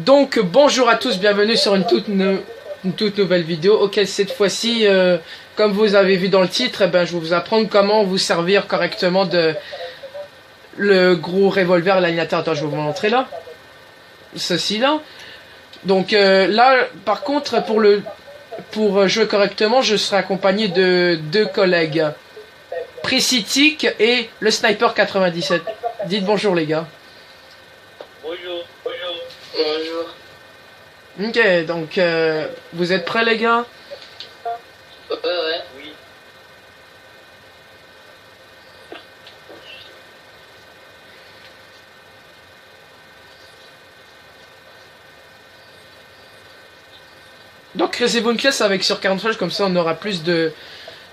Donc bonjour à tous, bienvenue sur une toute nouvelle vidéo. Ok, cette fois-ci, comme vous avez vu dans le titre, je vais vous apprendre comment vous servir correctement de le gros revolver l'animateur. Attends, je vais vous montrer là. Ceci là. Donc là, par contre, pour jouer correctement, je serai accompagné de deux collègues, Pricitic et le Sniper 97. Dites bonjour les gars. Bonjour. Bonjour. Ok, donc vous êtes prêts les gars? Ouais. Oui. Donc créez-vous une classe avec sur 40 flèches, comme ça on aura plus de...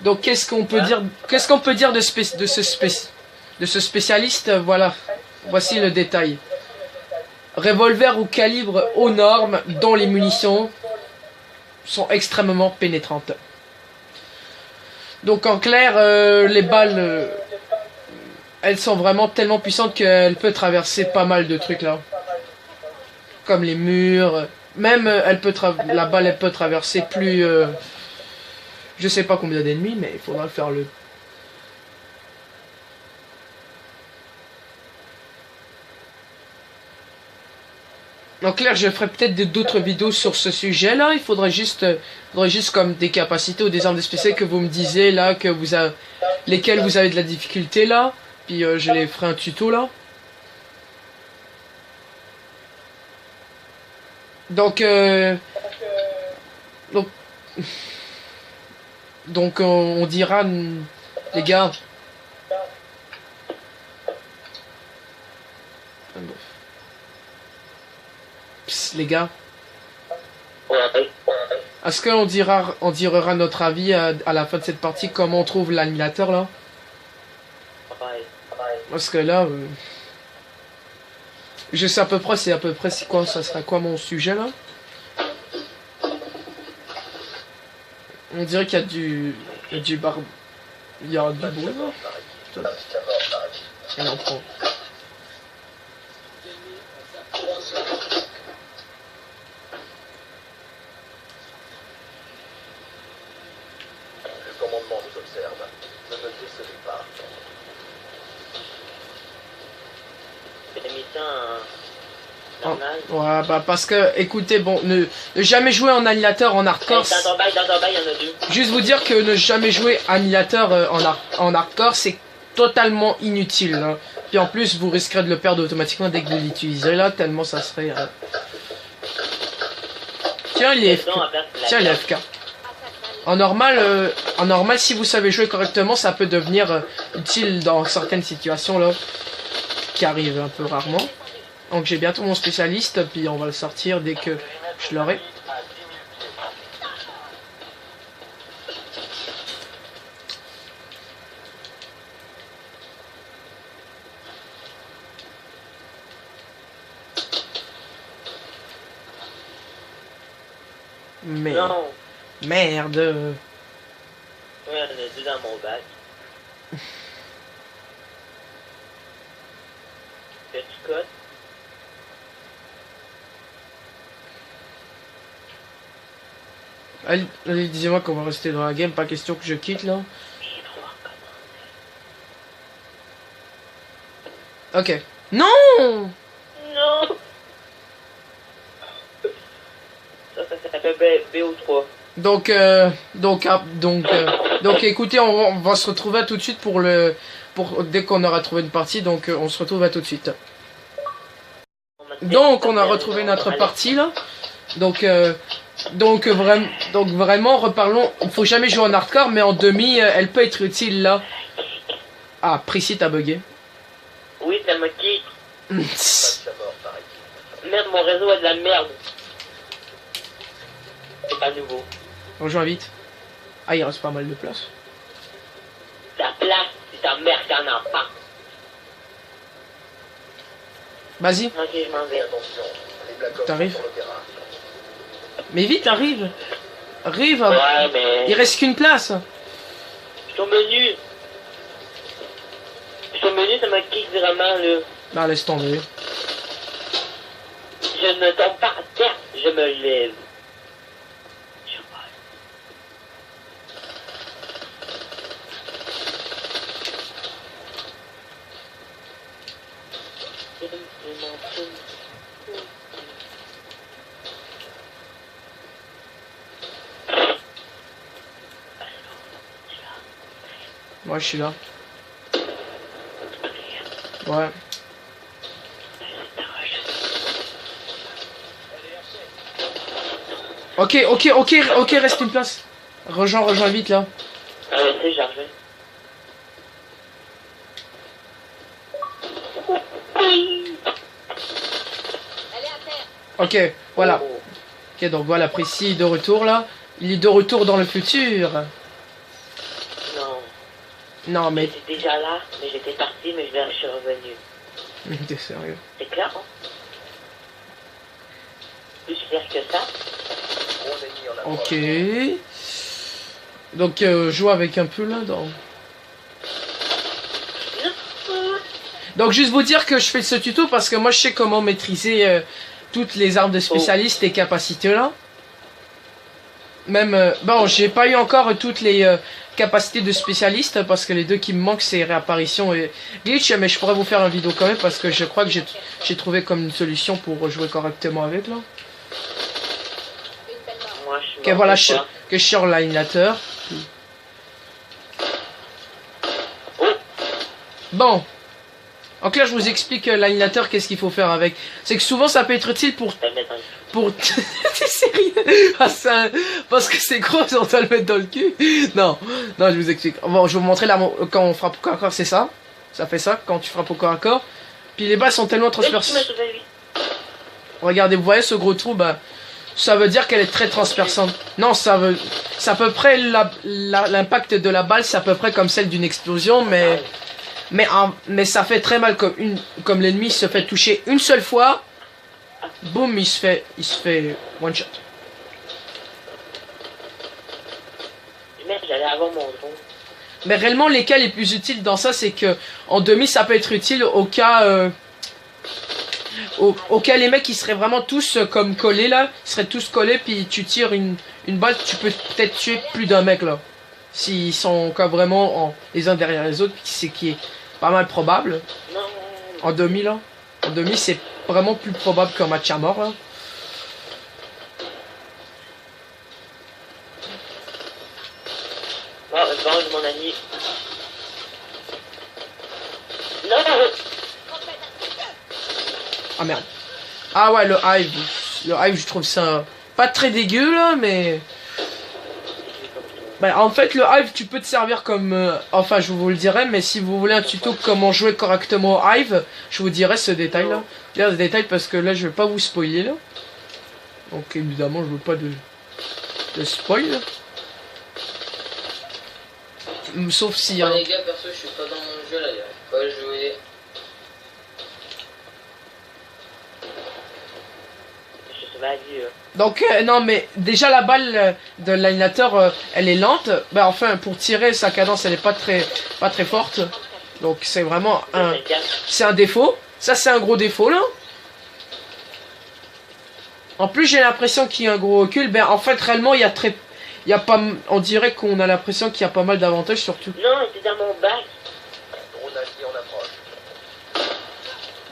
Donc qu'est-ce qu'on peut dire de ce spécialiste? Voilà, voici le détail. Revolver ou calibre aux normes, dont les munitions sont extrêmement pénétrantes. Donc en clair, les balles, elles sont vraiment tellement puissantes qu'elles peuvent traverser pas mal de trucs là. Comme les murs, même la balle elle peut traverser plus... je sais pas combien d'ennemis, mais il faudra faire le... En clair, je ferai peut-être d'autres vidéos sur ce sujet-là. Il faudrait juste comme des capacités ou des armes spéciales que vous me disiez là, lesquelles vous avez de la difficulté là. Puis je les ferai un tuto là. Donc on dira, les gars. Psst, les gars. Est-ce qu'on dira notre avis à la fin de cette partie, comment on trouve l'animateur là? Parce que là, je sais à peu près, c'est quoi, ça sera quoi mon sujet là? On dirait qu'il y a du bruit là. On en prend. Le commandement vous observe. Ne me décevez pas. Normal. Ouais, bah parce que, écoutez, bon, ne jamais jouer en annihilateur en hardcore. Dans ton bail, il y en a deux. Juste vous dire que ne jamais jouer annihilateur en hardcore, c'est totalement inutile. Hein. Puis en plus, vous risquerez de le perdre automatiquement dès que vous l'utiliserez là, tellement ça serait... Tiens, il est FK. Tiens, il est FK. En normal, si vous savez jouer correctement, ça peut devenir utile dans certaines situations là, qui arrivent un peu rarement. Donc j'ai bientôt mon spécialiste, puis on va le sortir dès que je l'aurai. Mais... Non. Merde. Ouais, il y en a deux dans mon bac. Petit code. Allez, disez-moi qu'on va rester dans la game, pas question que je quitte là. Ok. Non! Non. Ça s'appelle BO3. Donc écoutez, on va se retrouver à tout de suite dès qu'on aura trouvé une partie, donc on se retrouve à tout de suite. Donc on a retrouvé notre partie là. Donc vraiment reparlons, il faut jamais jouer en hardcore, mais en demi elle peut être utile là. Ah, Prissy t'as bugué. Oui, ça me kick. Pas de sa mort, paraît-il. Merde, mon réseau a de la merde. C'est pas nouveau. Rejoins vite. Ah, il reste pas mal de place. Ta place, c'est ta mère qui en a pas. Vas-y, Ok, je m'en vais. Attention, les Black Ops T'arrives sont sur le terrain. mais vite, arrive. Arrive. Ouais, mais... Il reste qu'une place. Je suis au menu. Je suis au menu, ça m'a kick vraiment, là. Bah laisse tomber. je ne tombe pas à terre, je me lève. Je vole. Moi, je suis là. Ouais. Ok, reste une place. Rejoins vite là. C'est chargé. Ok, voilà. Ok, donc voilà, Précis de retour là. Il est de retour dans le futur. Non. Non, mais... J'étais déjà là, mais j'étais parti, mais je suis revenu. T'es sérieux? C'est clair, hein? Plus clair que ça. Ok. Donc, joue avec un peu là dans... Donc, juste vous dire que je fais ce tuto parce que moi je sais comment maîtriser toutes les armes de spécialistes et capacités là. Même, bon, j'ai pas eu encore toutes les capacités de spécialiste parce que les deux qui me manquent c'est réapparition et glitch, mais je pourrais vous faire une vidéo quand même parce que je crois que j'ai trouvé comme une solution pour jouer correctement avec là. Moi, je suis Ok, voilà, que je suis sur l'animateur. Bon. Donc là, je vous explique l'animateur, qu'est-ce qu'il faut faire avec. C'est que souvent, ça peut être utile pour... T'es sérieux? Parce que c'est gros, on doit le mettre dans le cul. Non, je vous explique. Bon, je vais vous montrer là, quand on frappe au corps à corps, c'est ça. Ça fait ça, quand tu frappes au corps à corps. Puis les balles sont tellement transperçantes. Regardez, vous voyez ce gros trou, bah... Ça veut dire qu'elle est très transperçante. Non, c'est à peu près l'impact de la balle, c'est à peu près comme celle d'une explosion, mais ça fait très mal comme l'ennemi se fait toucher une seule fois. Boum, il se fait one shot. Merde, j'allais avoir mon drone. Mais réellement, les cas les plus utiles dans ça, c'est que en demi, ça peut être utile au cas. Au cas les mecs qui seraient vraiment tous comme collés là, ils seraient tous collés puis tu tires une balle, tu peux peut-être tuer plus d'un mec là. S'ils sont comme vraiment les uns derrière les autres, c'est qui est pas mal probable. Non. En demi là. En demi c'est vraiment plus probable qu'un match à mort là. Oh, venge mon ami. Non. Ah merde. Ah ouais, le hive. Le hive, je trouve ça pas très dégueu là, mais... Bah, en fait, le hive, tu peux te servir comme... Enfin, je vous le dirai, mais si vous voulez un tuto comment jouer correctement au hive, je vous dirai ce détail là. Je veux dire ce détail parce que là, je vais pas vous spoiler là. Donc évidemment, je veux pas de spoil là. Sauf si... Bon, les gars, perso, je suis pas dans mon jeu là, j'arrive pas à jouer. Donc non mais déjà la balle de l'animateur elle est lente, bah enfin pour tirer sa cadence elle est pas très forte, donc c'est vraiment un défaut, ça c'est un gros défaut là. En plus j'ai l'impression qu'il y a un gros recul, ben en fait réellement il y a pas, on dirait qu'on a l'impression qu'il y a pas mal d'avantages surtout. Non, c'est dans mon bac.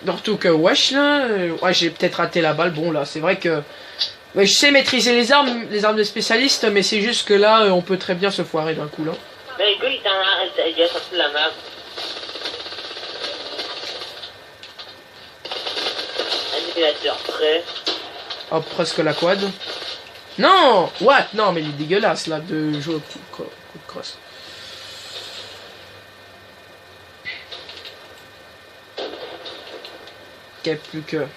Surtout que wesh là, ouais j'ai peut-être raté la balle, bon là c'est vrai que ouais, je sais maîtriser les armes de spécialistes, mais c'est juste que là on peut très bien se foirer d'un coup là. Mais le gars il a sorti la map. Animateur prêt. Oh presque la quad. Non, what? Non mais il est dégueulasse là de jouer au coup de crosse. Ok, plus que...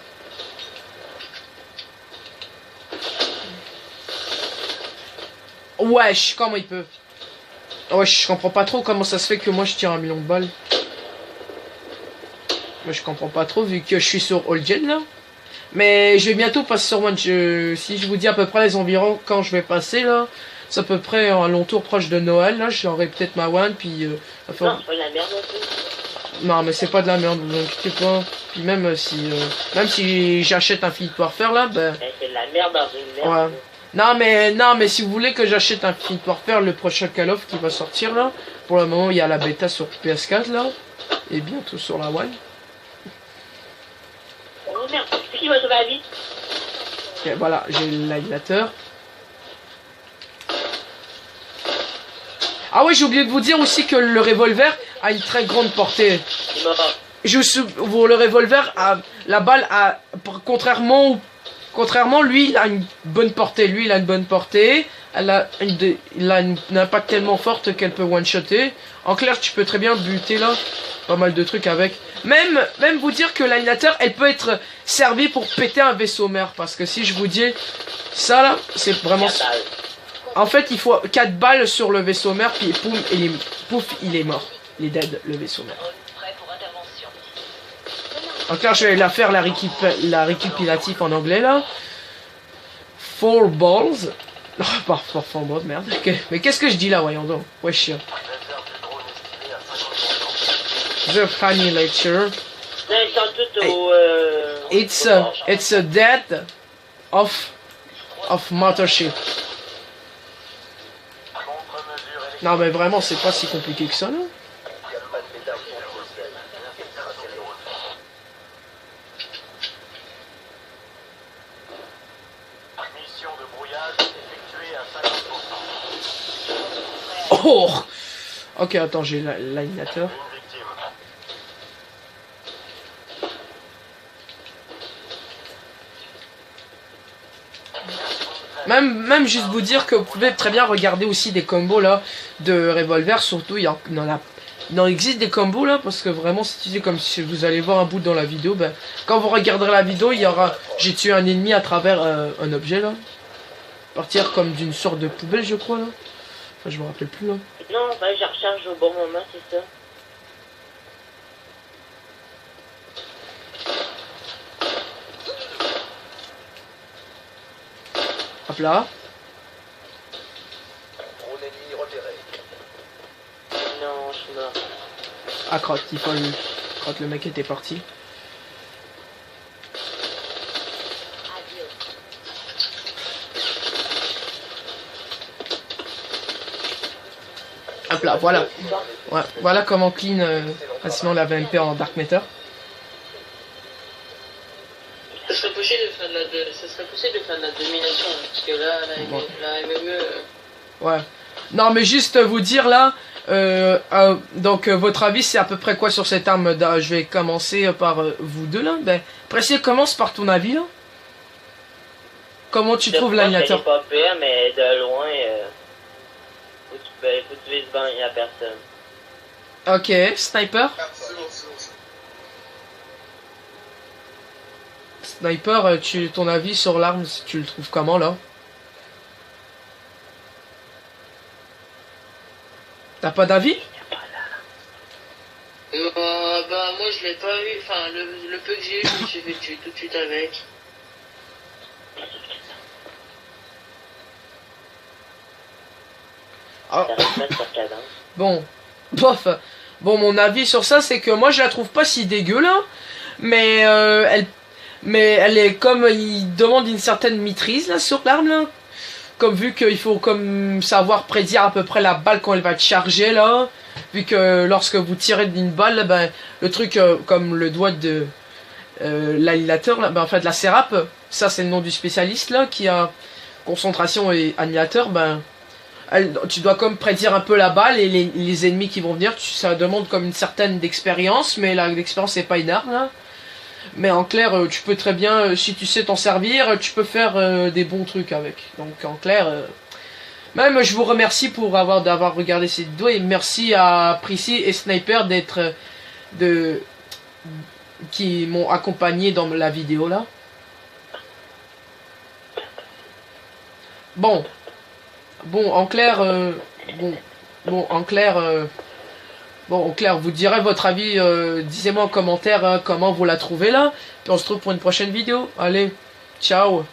Wesh, comment il peut? Wesh, je comprends pas trop comment ça se fait que moi je tire 1 million de balles. Moi je comprends pas trop vu que je suis sur All Gen là. Mais je vais bientôt passer sur One. Si je vous dis à peu près les environs quand je vais passer là, c'est à peu près un long tour proche de Noël là. J'aurai peut-être ma One puis... Non, c'est pas de la merde non plus. Non mais c'est pas de la merde, donc inquiétez pas. Puis même si j'achète Infinite Warfare là, ben... C'est de la merde dans une merde. Ouais. Non mais si vous voulez que j'achète Infinite Warfare, le prochain Call of qui va sortir là, pour le moment il y a la bêta sur PS4 là, et bientôt sur la One. Oh merde, c'est qui m'a sauvé la vie? Ok, voilà, j'ai l'annihilateur. Ah ouais, j'ai oublié de vous dire aussi que le revolver a une très grande portée. Il m'a pas. Le revolver a la balle a contrairement lui il a une bonne portée. Lui il a une bonne portée. Il a une impact tellement forte qu'elle peut one-shotter. En clair, tu peux très bien buter là. Pas mal de trucs avec. Même vous dire que l'annihilateur, elle peut être servie pour péter un vaisseau mère. Parce que si je vous dis ça là, c'est vraiment... En fait, il faut 4 balles sur le vaisseau mère, puis pouf, il est mort. Il est dead, le vaisseau mère. En clair, je vais la faire la récupératif en anglais là. 4 balls. Oh, pas 4 balls, merde. Mais qu'est-ce que je dis là, voyons donc. Wesh. The annihilator. Non, ils sont tous au... It's a death of mothership. Non mais vraiment c'est pas si compliqué que ça là. Mission de brouillage effectuée à 50%. Oh. Ok attends j'ai l'animateur. Même juste vous dire que vous pouvez très bien regarder aussi des combos là de revolver, surtout il en existe des combos là parce que vraiment c'est utilisé comme si vous allez voir un bout dans la vidéo, ben quand vous regarderez la vidéo il y aura j'ai tué un ennemi à travers un objet là. Partir comme d'une sorte de poubelle je crois là. Enfin je me rappelle plus là. Non, bah je recharge au bon moment, c'est ça. Hop là. Drone ennemi repéré. Non, je suis mort. Ah crotte, crotte le mec était parti. Hop là, voilà. Ouais, voilà comment clean facilement la VMP en Dark Matter. Ça serait possible de faire de la domination, parce que là, la MME... Ouais. Non, mais juste vous dire là, donc votre avis c'est à peu près quoi sur cette arme? Je vais commencer par vous deux là. Ben, Précis, commence par ton avis là. Comment tu trouves l'animateur? C'est pas pire, mais de loin, faut tuer devant la personne. Ok, sniper. Sniper, ton avis sur l'arme, tu le trouves comment là? T'as pas d'avis? Bah moi je l'ai pas eu, enfin le peu que j'ai eu, je me suis fait tuer tout de suite avec. Ah. Bon, bof. Bon, mon avis sur ça, c'est que moi je la trouve pas si dégueu là, mais elle est comme il demande une certaine maîtrise là sur l'arme là, comme vu qu'il faut comme savoir prédire à peu près la balle quand elle va être chargée là, vu que lorsque vous tirez d'une balle, ben le truc comme le doigt de l'annihilateur là, ben en fait la serap, ça c'est le nom du spécialiste là qui a concentration et annihilateur, ben tu dois comme prédire un peu la balle et les ennemis qui vont venir, ça demande comme une certaine d'expérience, mais l'expérience c'est pas une arme là. Mais en clair, tu peux très bien, si tu sais t'en servir, tu peux faire des bons trucs avec. Donc en clair, même je vous remercie pour d'avoir regardé cette vidéo et merci à Prissy et Sniper qui m'ont accompagné dans la vidéo là. Bon, en clair, en clair, vous direz votre avis, disez-moi en commentaire comment vous la trouvez là. Puis on se retrouve pour une prochaine vidéo. Allez, ciao.